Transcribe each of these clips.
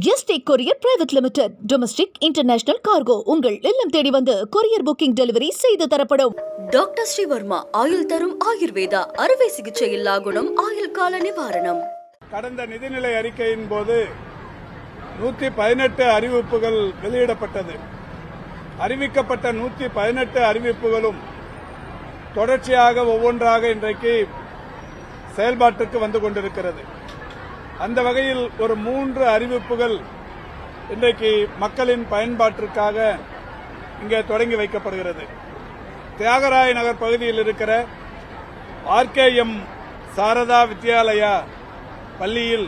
Yesterday courier private limited. Domestic international cargo உங்கள் இல்லம் தேடி வந்து கொரியர் புக்கிங் டெலிவரி செய்து தரப்படும். டாக்டர் ஸ்ரீவர்மா ஆயுள் தரும் ஆயுர்வேதா அறுவை சிகிச்சை இல்லா குணம் ஆயுள் கால நிவாரணம். கடந்த நிதிநிலை அறிக்கையின் போது 118 அறிவிப்புகள் வெளியிடப்பட்டது. அறிவிக்கப்பட்ட 118 அறிவிப்புகளும் தொடர்ச்சியாக ஒவ்வொன்றாக இன்றைக்கு செயல்பாட்டுக்கு வந்து கொண்டிருக்கிறது. அந்த வகையில் ஒரு 3 அறிவிப்புகள் இன்றைக்கு மக்களின் பயன்பாட்டிற்காக இங்கே தொடங்கி வைக்கப்படுகிறது. தியாகராய நகர் பகுதியில் இருக்கிற RKM சாரதா வித்யாலயா பள்ளியில்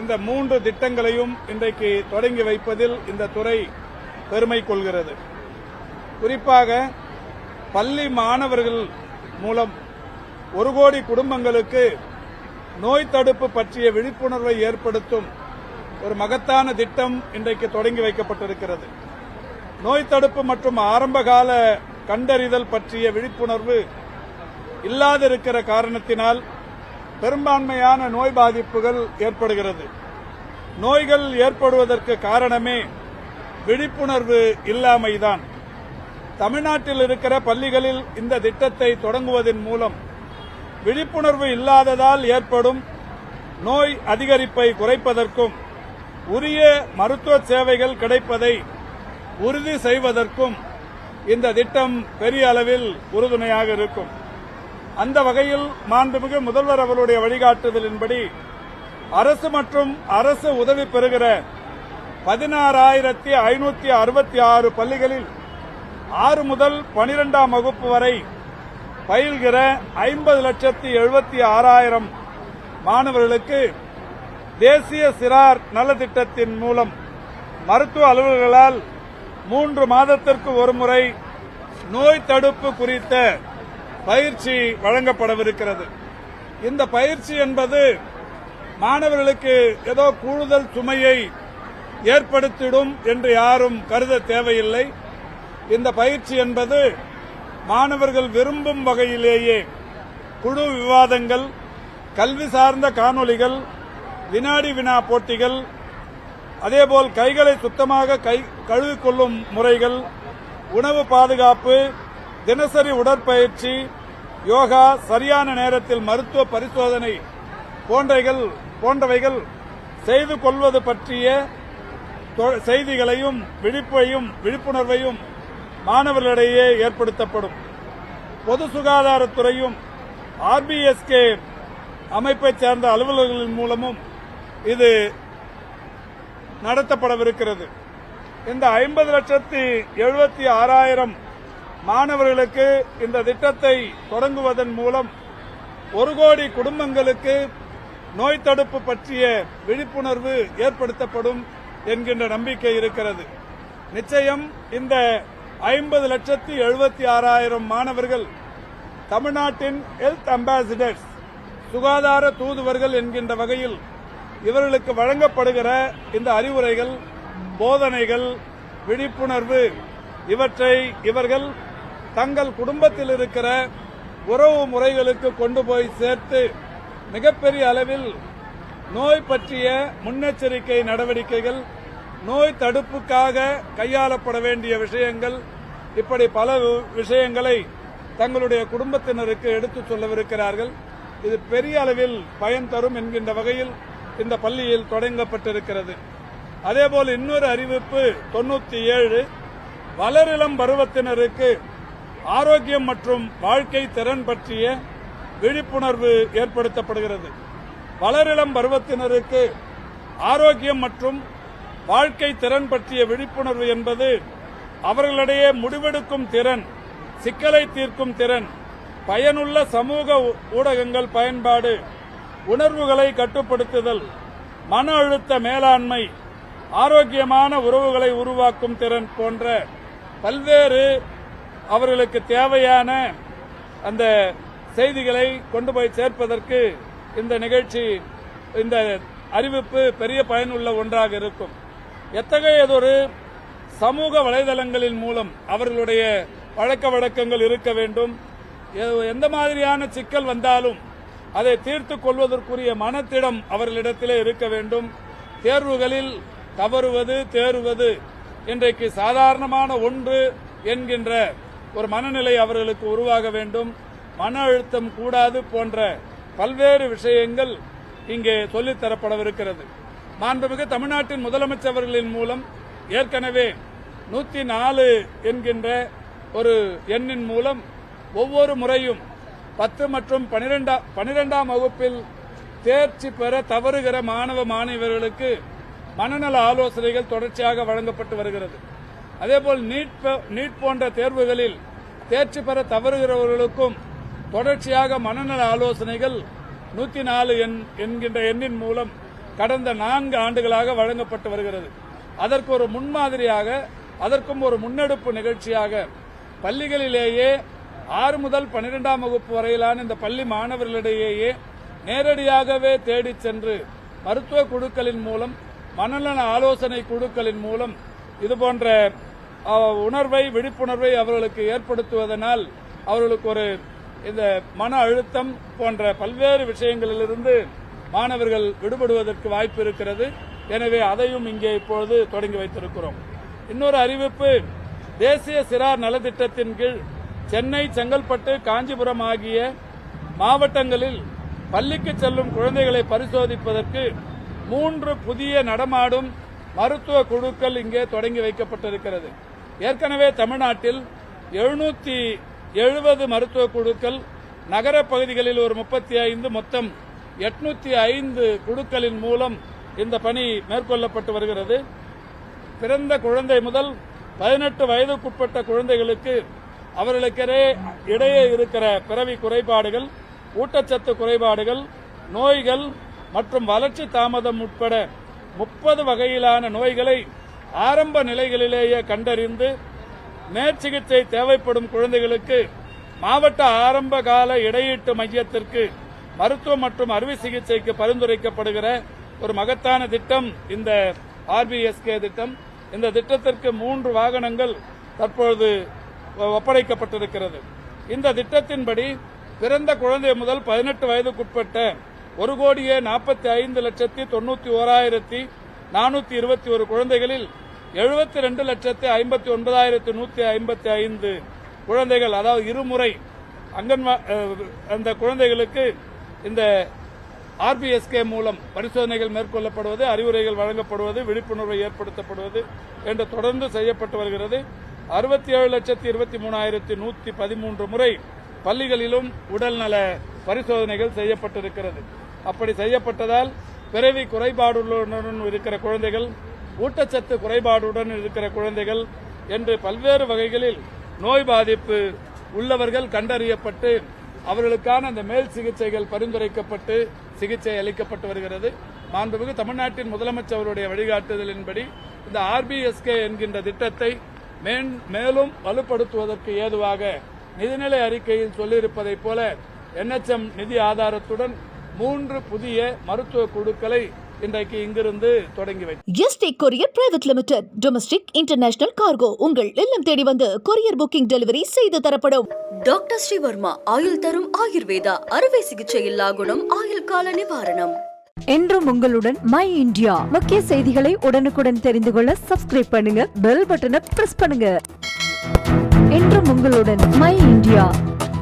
இந்த 3 திட்டங்களையும் இன்றைக்கு தொடங்கி வைப்பதில் இந்த துறை பெருமை கொள்கிறது. குறிப்பாக பள்ளி மாணவர்கள் மூலம் 1 கோடி குடும்பங்களுக்கு நோய் தடுப்பு பற்றிய விழிப்புணர்வை ஏற்படுத்தும் ஒரு மகத்தான திட்டம் இன்றைக்கு தொடங்கி வைக்கப்பட்டிருக்கிறது. நோய் தடுப்பு மற்றும் ஆரம்பகால கண்டறிதல் பற்றிய விழிப்புணர்வு இல்லாதிருக்கிற காரணத்தினால் பெரும்பான்மையான நோய் பாதிப்புகள் ஏற்படுகிறது. நோய்கள் ஏற்படுவதற்கு காரணமே விழிப்புணர்வு இல்லாமைதான். தமிழ்நாட்டில் இருக்கிற பள்ளிகளில் இந்த திட்டத்தை தொடங்குவதன் மூலம் விழிப்புணர்வு இல்லாததால் ஏற்படும் நோய் அதிகரிப்பை குறைப்பதற்கும் உரிய மருத்துவ சேவைகள் கிடைப்பதை உறுதி செய்வதற்கும் இந்த திட்டம் பெரிய அளவில் உறுதுணையாக இருக்கும். அந்த வகையில் மாண்புமிகு முதல்வர் அவருடைய வழிகாட்டுதலின்படி அரசு மற்றும் அரசு உதவி பெறுகிற 16,566 பள்ளிகளில் 6 முதல் 12ஆம் வகுப்பு வரை பயில்கிற 50,76,000 மாணவர்களுக்கு தேசிய சிறார் நலத்திட்டத்தின் மூலம் மருத்துவ அலுவலர்களால் 3 மாதத்திற்கு ஒருமுறை நோய் தடுப்பு குறித்த பயிற்சி வழங்கப்படவிருக்கிறது. இந்த பயிற்சி என்பது மாணவர்களுக்கு ஏதோ கூடுதல் சுமையை ஏற்படுத்திடும் என்று யாரும் கருத தேவையில்லை. இந்த பயிற்சி என்பது மாணவர்கள் விரும்பும் வகையிலேயே குழு விவாதங்கள், கல்வி சார்ந்த காணொலிகள், வினாடி வினா போட்டிகள், அதேபோல் கைகளை சுத்தமாக கழுவிக்கொள்ளும் முறைகள், உணவு பாதுகாப்பு, தினசரி உடற்பயிற்சி, யோகா, சரியான நேரத்தில் மருத்துவ பரிசோதனை போன்றவைகள் செய்து கொள்வது பற்றிய செய்திகளையும் விழிப்புணர்வையும் மாணவர்களிடையே ஏற்படுத்தப்படும். பொது சுகாதாரத்துறையும் RBSK அமைப்பைச் சேர்ந்த அலுவலர்களின் மூலமும் இது நடத்தப்படவிருக்கிறது. இந்த 50,76,000 மாணவர்களுக்கு இந்த திட்டத்தை தொடங்குவதன் மூலம் 1 கோடி குடும்பங்களுக்கு நோய் தடுப்பு பற்றிய விழிப்புணர்வு ஏற்படுத்தப்படும் என்கின்ற நம்பிக்கை இருக்கிறது. நிச்சயம் இந்த 50,76,000 மாணவர்கள் தமிழ்நாட்டின் ஹெல்த் அம்பாசிடர்ஸ், சுகாதார தூதுவர்கள் என்கின்ற வகையில் இவர்களுக்கு வழங்கப்படுகிற இந்த அறிவுரைகள், போதனைகள், விழிப்புணர்வு இவற்றை இவர்கள் தங்கள் குடும்பத்தில் இருக்கிற உறவு முறைகளுக்கு கொண்டு போய் சேர்த்து மிகப்பெரிய அளவில் நோய் பற்றிய முன்னெச்சரிக்கை நடவடிக்கைகள், நோய் தடுப்புக்காக கையாளப்பட வேண்டிய விஷயங்கள், இப்படி பல விஷயங்களை தங்களுடைய குடும்பத்தினருக்கு எடுத்துச் சொல்லவிருக்கிறார்கள். இது பெரிய அளவில் பயன் தரும் என்கின்ற வகையில் இந்த பள்ளியில் தொடங்கப்பட்டிருக்கிறது. அதேபோல் இன்னொரு அறிவிப்பு 97 வளரிளம் பருவத்தினருக்கு ஆரோக்கியம் மற்றும் வாழ்க்கை திறன் பற்றிய விழிப்புணர்வு ஏற்படுத்தப்படுகிறது. வளரிளம் பருவத்தினருக்கு ஆரோக்கியம் மற்றும் வாழ்க்கை திறன் பற்றிய விழிப்புணர்வு என்பது அவர்களிடையே முடிவெடுக்கும் திறன், சிக்கலை தீர்க்கும் திறன், பயனுள்ள சமூக ஊடகங்கள் பயன்பாடு, உணர்வுகளை கட்டுப்படுத்துதல், மன அழுத்த மேலாண்மை, ஆரோக்கியமான உறவுகளை உருவாக்கும் திறன் போன்ற பல்வேறு அவர்களுக்கு தேவையான அந்த செய்திகளை கொண்டு போய் சேர்ப்பதற்கு இந்த நிகழ்ச்சி, இந்த அறிவிப்பு பெரிய பயனுள்ள ஒன்றாக இருக்கும். எத்தகையதொரு சமூக வலைதளங்களின் மூலம் அவர்களுடைய பழக்க வழக்கங்கள் இருக்க வேண்டும், எந்த மாதிரியான சிக்கல் வந்தாலும் அதை தீர்த்துக் கொள்வதற்குரிய மனத்திடம் அவர்களிடத்திலே இருக்க வேண்டும். தேர்வுகளில் தவறுவது தேறுவது இன்றைக்கு சாதாரணமான ஒன்று என்கின்ற ஒரு மனநிலை அவர்களுக்கு உருவாக வேண்டும். மன அழுத்தம் கூடாது போன்ற பல்வேறு விஷயங்கள் இங்கே சொல்லித்தரப்படவிருக்கிறது. மாண்புமிகு தமிழ்நாட்டின் முதலமைச்சர்களின் மூலம் ஏற்கனவே 104 என்கின்ற ஒரு எண்ணின் மூலம் ஒவ்வொரு முறையும் 10 மற்றும் 12ஆம் வகுப்பில் தேர்ச்சி பெற தவறுகிற மாணவ மாணவியர்களுக்கு மனநல ஆலோசனைகள் தொடர்ச்சியாக வழங்கப்பட்டு வருகிறது. அதேபோல் நீட் போன்ற தேர்வுகளில் தேர்ச்சி பெற தவறுகிறவர்களுக்கும் தொடர்ச்சியாக மனநல ஆலோசனைகள் 104 என்கின்ற எண்ணின் மூலம் கடந்த 4 ஆண்டுகளாக வழங்கப்பட்டு வருகிறது. அதற்கு ஒரு முன்மாதிரியாக, அதற்கும் ஒரு முன்னெடுப்பு நிகழ்ச்சியாக பள்ளிகளிலேயே 6 முதல் 12ஆம் வகுப்பு வரையிலான இந்த பள்ளி மாணவர்களிடையே நேரடியாகவே தேடிச் சென்று மருத்துவ குழுக்களின் மூலம், மனநல ஆலோசனை குழுக்களின் மூலம் இதுபோன்ற உணர்வை, விழிப்புணர்வை அவர்களுக்கு ஏற்படுத்துவதனால் அவர்களுக்கு ஒரு இந்த மன அழுத்தம் போன்ற பல்வேறு விஷயங்களிலிருந்து மாணவர்கள் விடுபடுவதற்கு வாய்ப்பு இருக்கிறது. எனவே அதையும் இங்கே இப்பொழுது தொடங்கி வைத்திருக்கிறோம். இன்னொரு அறிவிப்பு, தேசிய சிறார் நலத்திட்டத்தின் கீழ் சென்னை, செங்கல்பட்டு, காஞ்சிபுரம் ஆகிய மாவட்டங்களில் பள்ளிக்கு செல்லும் குழந்தைகளை பரிசோதிப்பதற்கு 3 புதிய நடமாடும் மருத்துவ குழுக்கள் இங்கே தொடங்கி வைக்கப்பட்டிருக்கிறது. ஏற்கனவே தமிழ்நாட்டில் 770 மருத்துவ குழுக்கள், நகர பகுதிகளில் ஒரு 35, மொத்தம் 805 குழுக்களின் மூலம் இந்த பணி மேற்கொள்ளப்பட்டு வருகிறது. பிறந்த குழந்தை முதல் 18 வயதுக்குட்பட்ட குழந்தைகளுக்கு அவர்களுக்கிடையே இருக்கிற பிறவி குறைபாடுகள், ஊட்டச்சத்து குறைபாடுகள், நோய்கள் மற்றும் வளர்ச்சி தாமதம் உட்பட 30 வகையிலான நோய்களை ஆரம்ப நிலைகளிலேயே கண்டறிந்து மேற்சிகிச்சை தேவைப்படும் குழந்தைகளுக்கு மாவட்ட ஆரம்ப கால இடையீட்டு மையத்திற்கு மருத்துவம் மற்றும் அறுவை சிகிச்சைக்கு பரிந்துரைக்கப்படுகிற ஒரு மகத்தான திட்டம் இந்த RBSK திட்டம். இந்த திட்டத்திற்கு 3 வாகனங்கள் தற்பொழுது ஒப்படைக்கப்பட்டிருக்கிறது. இந்த திட்டத்தின்படி பிறந்த குழந்தை முதல் 18 வயதுக்குட்பட்ட 1,42,91,421 குழந்தைகளில் 72,59,155 குழந்தைகள், அதாவது இருமுறை அந்த குழந்தைகளுக்கு இந்த RBSK மூலம் பரிசோதனைகள் மேற்கொள்ளப்படுவது, அறிவுரைகள் வழங்கப்படுவது, விழிப்புணர்வை ஏற்படுத்தப்படுவது என்று தொடர்ந்து செய்யப்பட்டு வருகிறது. 67,23,113 முறை பள்ளிகளிலும் உடல்நல பரிசோதனைகள் செய்யப்பட்டிருக்கிறது. அப்படி செய்யப்பட்டதால் பிறவி குறைபாடுடன் இருக்கிற குழந்தைகள், ஊட்டச்சத்து குறைபாடுடன் இருக்கிற குழந்தைகள் என்று பல்வேறு வகைகளில் நோய் பாதிப்பு உள்ளவர்கள் கண்டறியப்பட்டு அவர்களுக்கான அந்த மேல் சிகிச்சைகள் பரிந்துரைக்கப்பட்டு சிகிச்சை அளிக்கப்பட்டு வருகிறது. மாண்புமிகு தமிழ்நாட்டின் முதலமைச்சருடைய வழிகாட்டுதலின்படி இந்த RBSK என்கின்ற திட்டத்தை மேலும் வலுப்படுத்துவதற்கு ஏதுவாக நிதிநிலை அறிக்கையில் சொல்லியிருப்பதைப் போல NHM நிதி ஆதாரத்துடன் 3 புதிய மருத்துவ குழுக்களை இன்றைக்கு இங்கிருந்து தொடங்கி வைத்தோம். Yesterday courier private limited, domestic international cargo உங்கள் இல்லம் தேடி வந்து கொரியர் புக்கிங் டெலிவரி செய்து தரப்படும். டாக்டர் ஸ்ரீவர்மா ஆயுள் தரும் ஆயுர்வேதா, அறுவை சிகிச்சை இல்லா குணம், ஆயுள் கால நிவாரணம். என்றும் உங்களுடன் மை இந்தியா. முக்கிய செய்திகளை உடனுக்குடன் தெரிந்து கொள்ள சப்ஸ்கிரைப் பண்ணுங்க, பெல் பட்டனை பிரஸ் பண்ணுங்க. என்றும் உங்களுடன் மை இந்தியா.